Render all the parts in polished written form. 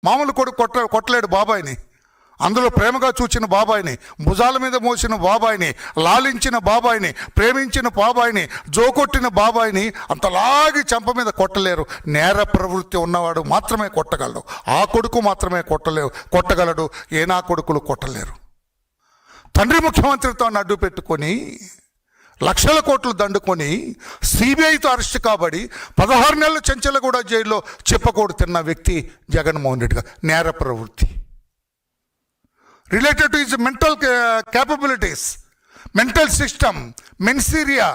మామూలు కొడుకు కొట్టలేడు బాబాయిని. అందులో ప్రేమగా చూచిన బాబాయిని, భుజాల మీద మోసిన బాబాయిని, లాలించిన బాబాయిని, ప్రేమించిన బాబాయిని, జోకొట్టిన బాబాయిని అంతలాగి చెంప మీద కొట్టలేరు. నేర ప్రవృత్తి ఉన్నవాడు మాత్రమే కొట్టగలడు. ఆ కొడుకు మాత్రమే కొట్టగలడు. నా కొడుకులు కొట్టలేరు. తండ్రి ముఖ్యమంత్రితో అడ్డు పెట్టుకొని లక్షల కోట్లు దండుకొని సిబిఐతో అరెస్ట్ కాబడి 16 నెలలు చెంచలగూడ జైల్లో చెప్పకూడదు తిన్న వ్యక్తి జగన్మోహన్ రెడ్డి గారు. నేర ప్రవృత్తి related to his mental capabilities, mental system, మెన్సీరియా,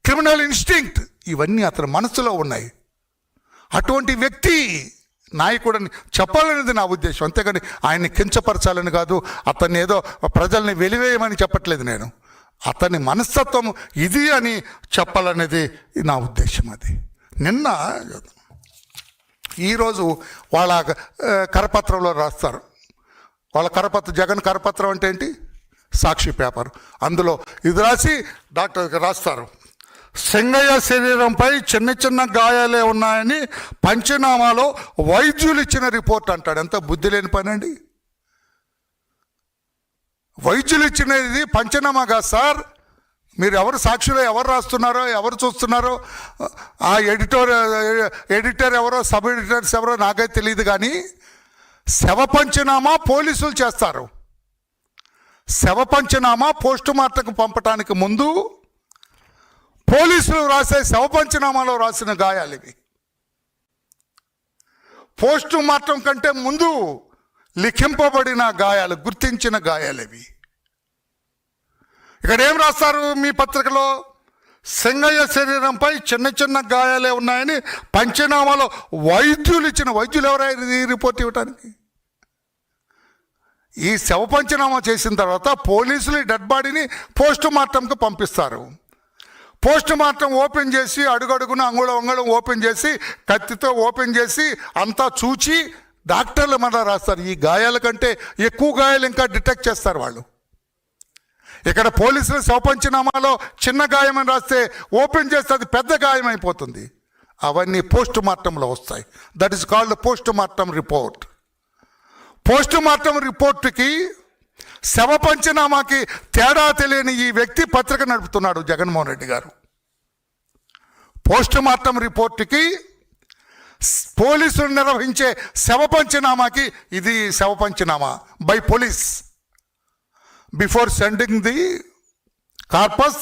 criminal instinct ఇవన్నీ అతని మనసులో ఉన్నాయి. అటువంటి వ్యక్తి నాయకుడని చెప్పాలనేది నా ఉద్దేశం. అంతేగాని ఆయన్ని కించపరచాలని కాదు, అతన్ని ఏదో ప్రజల్ని వెలివేయమని చెప్పట్లేదు నేను. అతని మనస్తత్వం ఇది అని చెప్పాలనేది నా ఉద్దేశం. అది నిన్న ఈరోజు వాళ్ళ కరపత్రంలో రాస్తారు. వాళ్ళ జగన్ కరపత్రం అంటే ఏంటి? సాక్షి పేపర్. అందులో ఇది రాసి డాక్టర్ రాస్తారు, సింగయ్య శరీరంపై చిన్న చిన్న గాయాలే ఉన్నాయని పంచనామాలో వైద్యులు ఇచ్చిన రిపోర్ట్ అంటాడు. ఎంత బుద్ధి లేని పని అండి. వైద్యులు ఇచ్చినది పంచనామా కాదు సార్. మీరు ఎవరు సాక్షిలో ఎవరు రాస్తున్నారో, ఎవరు చూస్తున్నారో, ఆ ఎడిటర్ ఎవరో, సబ్ ఎడిటర్స్ ఎవరో నాకైతే తెలియదు. కానీ శవ పంచనామా పోలీసులు చేస్తారు. శవ పంచనామా పోస్ట్ మార్టంకు పంపటానికి ముందు పోలీసులు రాసే శవ పంచనామాలో రాసిన గాయాలు ఇవి. పోస్ట్ మార్టం కంటే ముందు లిఖింపబడిన గాయాలు, గుర్తించిన గాయాలు ఇవి. ఇక్కడ ఏం రాస్తారు మీ పత్రికలో? సింగయ్య శరీరంపై చిన్న చిన్న గాయాలే ఉన్నాయని పంచనామాలో వైద్యులు ఇచ్చిన. వైద్యులు ఎవరైనా ఈ రిపోర్ట్ ఇవ్వటానికి? ఈ శవ పంచనామా చేసిన తర్వాత పోలీసులు డెడ్ బాడీని పోస్ట్ మార్టంకి పంపిస్తారు. పోస్ట్ మార్టం ఓపెన్ చేసి అడుగడుగున అంగుళం ఓపెన్ చేసి కత్తితో ఓపెన్ చేసి అంతా చూచి డాక్టర్లు మన రాస్తారు. ఈ గాయాల కంటే ఎక్కువ గాయాలు ఇంకా డిటెక్ట్ చేస్తారు వాళ్ళు. ఇక్కడ పోలీసులు శవ పంచనామాలో చిన్న గాయం అని రాస్తే ఓపెన్ చేస్తే అది పెద్ద గాయం అయిపోతుంది. అవన్నీ పోస్ట్ మార్టంలో వస్తాయి. That is called post mortem report. Post mortem రిపోర్టుకి శవ పంచనామాకి తేడా తెలియని ఈ వ్యక్తి పత్రిక నడుపుతున్నాడు జగన్మోహన్ రెడ్డి గారు. పోస్ట్ మార్టం రిపోర్టుకి పోలీసులు నిర్వహించే శవ పంచనామాకి ఇది శవ పంచనామా by police before sending the corpus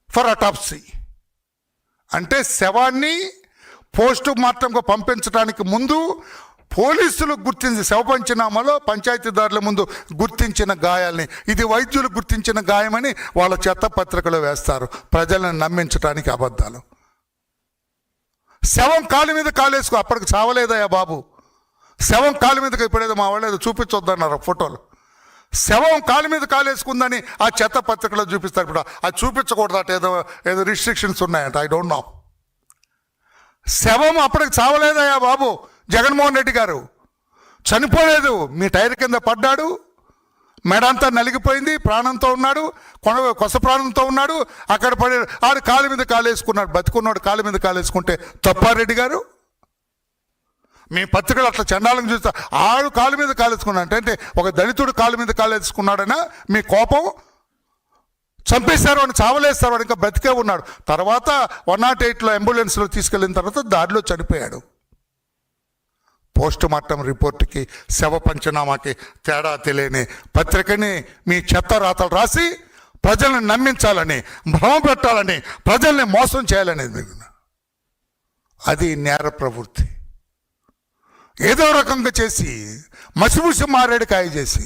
for autopsy. అంటే శవాన్ని పోస్ట్ మార్టంకు పంపించడానికి ముందు పోలీసులు గుర్తించి శవ పంచనామాలో పంచాయతీదారుల ముందు గుర్తించిన గాయాల్ని ఇది వైద్యులు గుర్తించిన గాయమని వాళ్ళ చెత్త పత్రికలో వేస్తారు ప్రజలను నమ్మించడానికి. అబద్ధాలు. శవం కాలు మీద కాలేసుకో, అప్పటికి చావలేదయ్యా బాబు. శవం కాలు మీదకి ఇప్పుడేదో మా వాళ్ళు ఏదో చూపించొద్దన్నారు ఫోటోలు. శవం కాలు మీద కాలేసుకుందని ఆ చెత్త పత్రికలో చూపిస్తారు. ఇప్పుడు అది చూపించకూడదట, ఏదో రిస్ట్రిక్షన్స్ ఉన్నాయంట. I don't know. శవం అప్పటికి చావలేదయ్యా బాబు. జగన్మోహన్ రెడ్డి గారు చనిపోలేదు. మీ టైర్ కింద పడ్డాడు, మెడంతా నలిగిపోయింది, ప్రాణంతో ఉన్నాడు, కొస ప్రాణంతో ఉన్నాడు. అక్కడ పడి ఆడు కాలు మీద కాలేసుకున్నాడు. బతికున్నాడు కాలు మీద కాలేసుకుంటే తప్పారెడ్డి గారు? మీ పత్రికలు అట్లా చండాలను చూస్తా ఆడు కాలు మీద కాలేసుకున్నాడు అంటే ఒక దళితుడు కాలు మీద కాలేసుకున్నాడనా మీ కోపం? చంపేశారు అని, చావలేస్తారు అని, ఇంకా బ్రతికే ఉన్నాడు. తర్వాత 108లో అంబులెన్స్లో తీసుకెళ్ళిన తర్వాత దారిలో చనిపోయాడు. పోస్ట్ మార్టం రిపోర్టుకి శవ పంచనామాకి తేడా తెలియని పత్రికని మీ చెత్త రాతలు రాసి ప్రజల్ని నమ్మించాలని, భ్రమ పెట్టాలని, ప్రజల్ని మోసం చేయాలనేది అది నేర ప్రవృత్తి. ఏదో రకంగా చేసి మసిమూసి మారేడుకాయ చేసి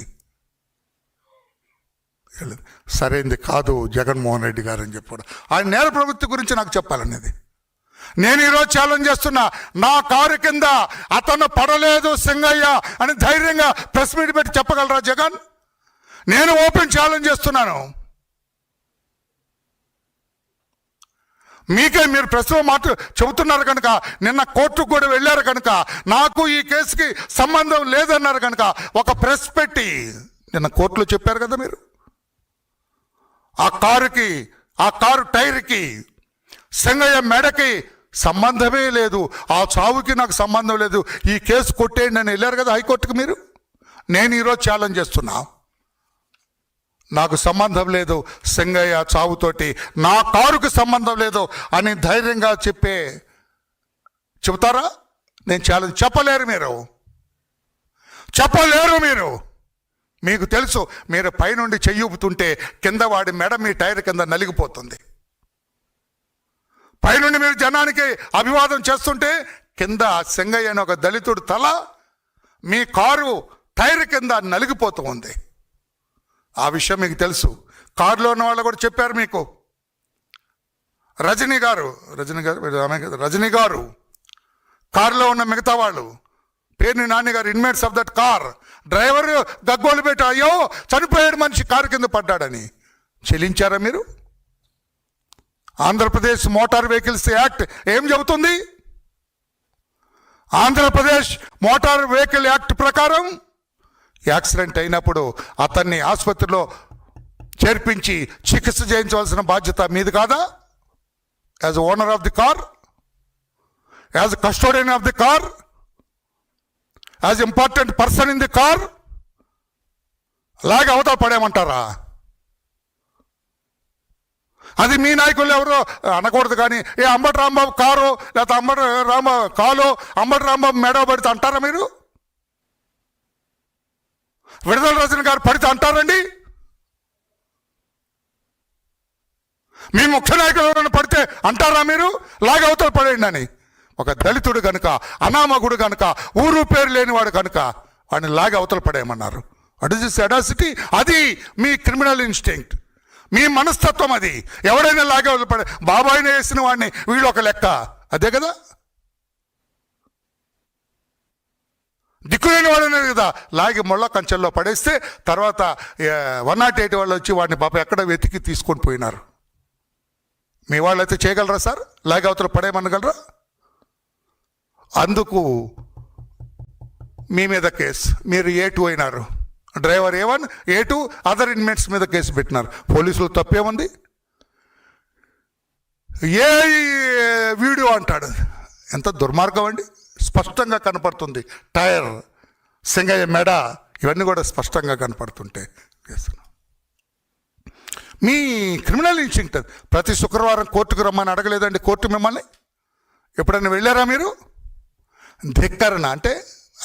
సరైంది కాదు జగన్మోహన్ రెడ్డి గారు అని చెప్పాడు. ఆయన నేర ప్రవృత్తి గురించి నాకు చెప్పాలనేది. నేను ఈరోజు ఛాలెంజ్ చేస్తున్నా, నా కారు కింద అతను పడలేదు సింగయ్య అని ధైర్యంగా ప్రెస్ మీట్ పెట్టి చెప్పగలరా జగన్? నేను ఓపెన్ ఛాలెంజ్ చేస్తున్నాను. మీకే మీరు ప్రెస్లో మాట చెబుతున్నారు కనుక, నిన్న కోర్టుకు కూడా వెళ్ళారు కనుక, నాకు ఈ కేసుకి సంబంధం లేదన్నారు కనుక ఒక ప్రెస్ పెట్టి నిన్న కోర్టులో చెప్పారు కదా మీరు. ఆ కారు టైర్కి సింగయ్య మెడకి సంబంధమే లేదు, ఆ చావుకి నాకు సంబంధం లేదు, ఈ కేసు కొట్టేయండి అని వెళ్ళారు కదా హైకోర్టుకు మీరు. నేను ఈరోజు ఛాలెంజ్ చేస్తున్నా, నాకు సంబంధం లేదు సింగయ్య చావుతోటి, నా కారుకు సంబంధం లేదు అని ధైర్యంగా చెబుతారా? నేను ఛాలెంజ్. చెప్పలేరు మీరు. మీకు తెలుసు, మీరు పైనుండి చెయ్యూపుతుంటే కింద వాడి మెడ మీ టైర్ కింద నలిగిపోతుంది. పైనుండి మీరు జనానికి అభివాదం చేస్తుంటే కింద సింగయ్య అని ఒక దళితుడు తల మీ కారు టైర్ కింద నలిగిపోతూ ఉంది. ఆ విషయం మీకు తెలుసు. కారులో ఉన్న వాళ్ళు కూడా చెప్పారు మీకు. రజనీ గారు కారులో ఉన్న మిగతా వాళ్ళు, పేరుని నాన్నగారు, inmates of that car, driver గగ్గోలు పెట్టి అయ్యో చనిపోయాడు మనిషి కారు కింద పడ్డాడని చెల్లించారా మీరు? ఆంధ్రప్రదేశ్ మోటార్ వెహికల్స్ యాక్ట్ ఏం చెబుతుంది? ఆంధ్రప్రదేశ్ మోటార్ వెహికల్ యాక్ట్ ప్రకారం యాక్సిడెంట్ అయినప్పుడు అతన్ని ఆసుపత్రిలో చేర్పించి చికిత్స చేయించవలసిన బాధ్యత మీది కాదా? As owner of the car, as custodian of the car, as important person in the car, లాగా అవతల పడేయమంటారా? అది మీ నాయకులు ఎవరో అనకూడదు, కానీ ఏ అంబటి రాంబాబు కారు లేకపోతే అంబటి రాంబాబు మెడవ పడితే అంటారా మీరు? విడుదల రజని గారు పడితే అంటారండి? మీ ముఖ్య నాయకులు ఎవరైనా పడితే అంటారా మీరు? లాగా అవతల పడేయండి అని. ఒక దళితుడు కనుక, అనామకుడు కనుక, ఊరు పేరు లేనివాడు కనుక వాడిని లాగా అవతల పడేయమన్నారు. What is this audacity? అది మీ క్రిమినల్ ఇన్స్టింక్ట్, మీ మనస్తత్వం. అది ఎవడైనా లాగా అవతల పడే, బాబాయిని వేసిన వాడిని వీళ్ళు ఒక లెక్క, అదే కదా. దిక్కులేని వాడు అనేది కదా లాగి ముళ్ళ కంచెల్లో పడేస్తే తర్వాత 108 వాళ్ళు వచ్చి వాడిని పాప ఎక్కడ వెతికి తీసుకొని పోయినారు. మీ వాళ్ళు అయితే చేయగలరా సార్? లాగి అవతల పడేయమనగలరా? అందుకు మీ మీద కేసు, మీరు A2 అయినారు, driver A1, A2 other inmates మీద కేసు పెట్టినారు. పోలీసులు తప్పేముంది? ఏ వీడియో అంటాడు, ఎంత దుర్మార్గం అండి. స్పష్టంగా కనపడుతుంది టైర్, సింగయ్య మెడ, ఇవన్నీ కూడా స్పష్టంగా కనపడుతుంటే చేస్తున్నాం. మీ క్రిమినల్ ఇన్స్టింక్ట్. ప్రతి శుక్రవారం కోర్టుకు రమ్మని అడగలేదండి కోర్టు మిమ్మల్ని? ఎప్పుడైనా వెళ్ళారా మీరు? ధిక్కరణ అంటే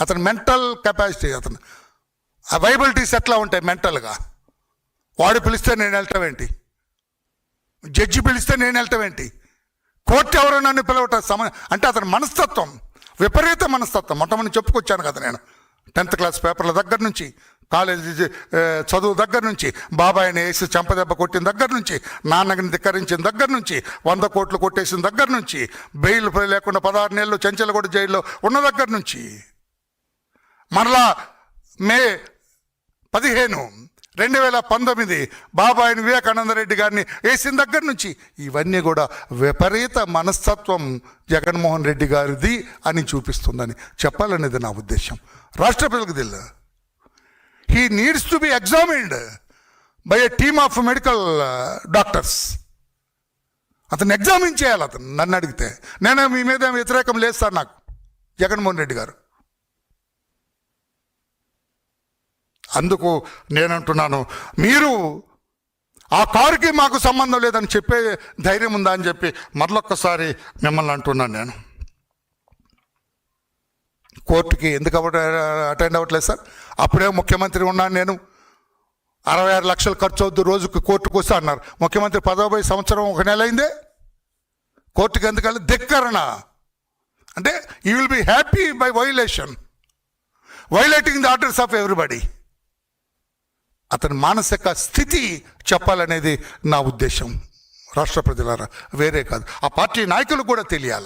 అతని మెంటల్ కెపాసిటీ, అతను అవైబిలిటీస్ ఎట్లా ఉంటాయి మెంటల్గా. వాడు పిలిస్తే నేను వెళ్ళటం ఏంటి? జడ్జి పిలిస్తే నేను వెళ్ళటం ఏంటి? కోర్టు ఎవరో నన్ను పిలవటం అంటే అతని మనస్తత్వం విపరీత మనస్తత్వం. మొట్టమొదటి చెప్పుకొచ్చాను కదా నేను. 10th క్లాస్ పేపర్ల దగ్గర నుంచి, కాలేజీ చదువు దగ్గర నుంచి, బాబాయిని వేసి చెంపదెబ్బ కొట్టిన దగ్గర నుంచి, నాన్నగిని ధిక్కరించిన దగ్గర నుంచి, 100 కోట్లు కొట్టేసిన దగ్గర నుంచి, బెయిల్ లేకుండా 16 నెలలు చెంచలగూడ జైల్లో ఉన్న దగ్గర నుంచి, మరలా మే 15, 2019 బాబాయిని వివేకానంద రెడ్డి గారిని వేసిన దగ్గర నుంచి, ఇవన్నీ కూడా విపరీత మనస్తత్వం జగన్మోహన్ రెడ్డి గారిది అని చూపిస్తుందని చెప్పాలనేది నా ఉద్దేశం. రాష్ట్ర ప్రజలకు తెలుసు. He needs to be examined by a team of medical doctors. అతను ఎగ్జామిన్ చేయాలి. అతను నన్ను అడిగితే నేను మీ మీద వ్యతిరేకం లేదు సార్ నాకు జగన్మోహన్ రెడ్డి గారు. అందుకు నేనంటున్నాను, మీరు ఆ కారుకి మాకు సంబంధం లేదని చెప్పే ధైర్యం ఉందా అని చెప్పి మరొక్కసారి మిమ్మల్ని అంటున్నాను. నేను కోర్టుకి ఎందుకు అటెండ్ అవ్వట్లేదు సార్? అప్పుడే ముఖ్యమంత్రి ఉన్నాను నేను. 66 లక్షలు ఖర్చు అవుద్దు రోజుకి కోర్టుకు వస్తే అన్నారు. ముఖ్యమంత్రి 10వ సంవత్సరం 1 నెల అయిందే. కోర్టుకి ఎందుకంటే ధిక్కరణ అంటే you will be happy by violating the orders of everybody. అతని మానసిక స్థితి చెప్పాలనేది నా ఉద్దేశం. రాష్ట్ర ప్రజలారా, వేరే కాదు. ఆ పార్టీ నాయకులు కూడా తెలియాలి.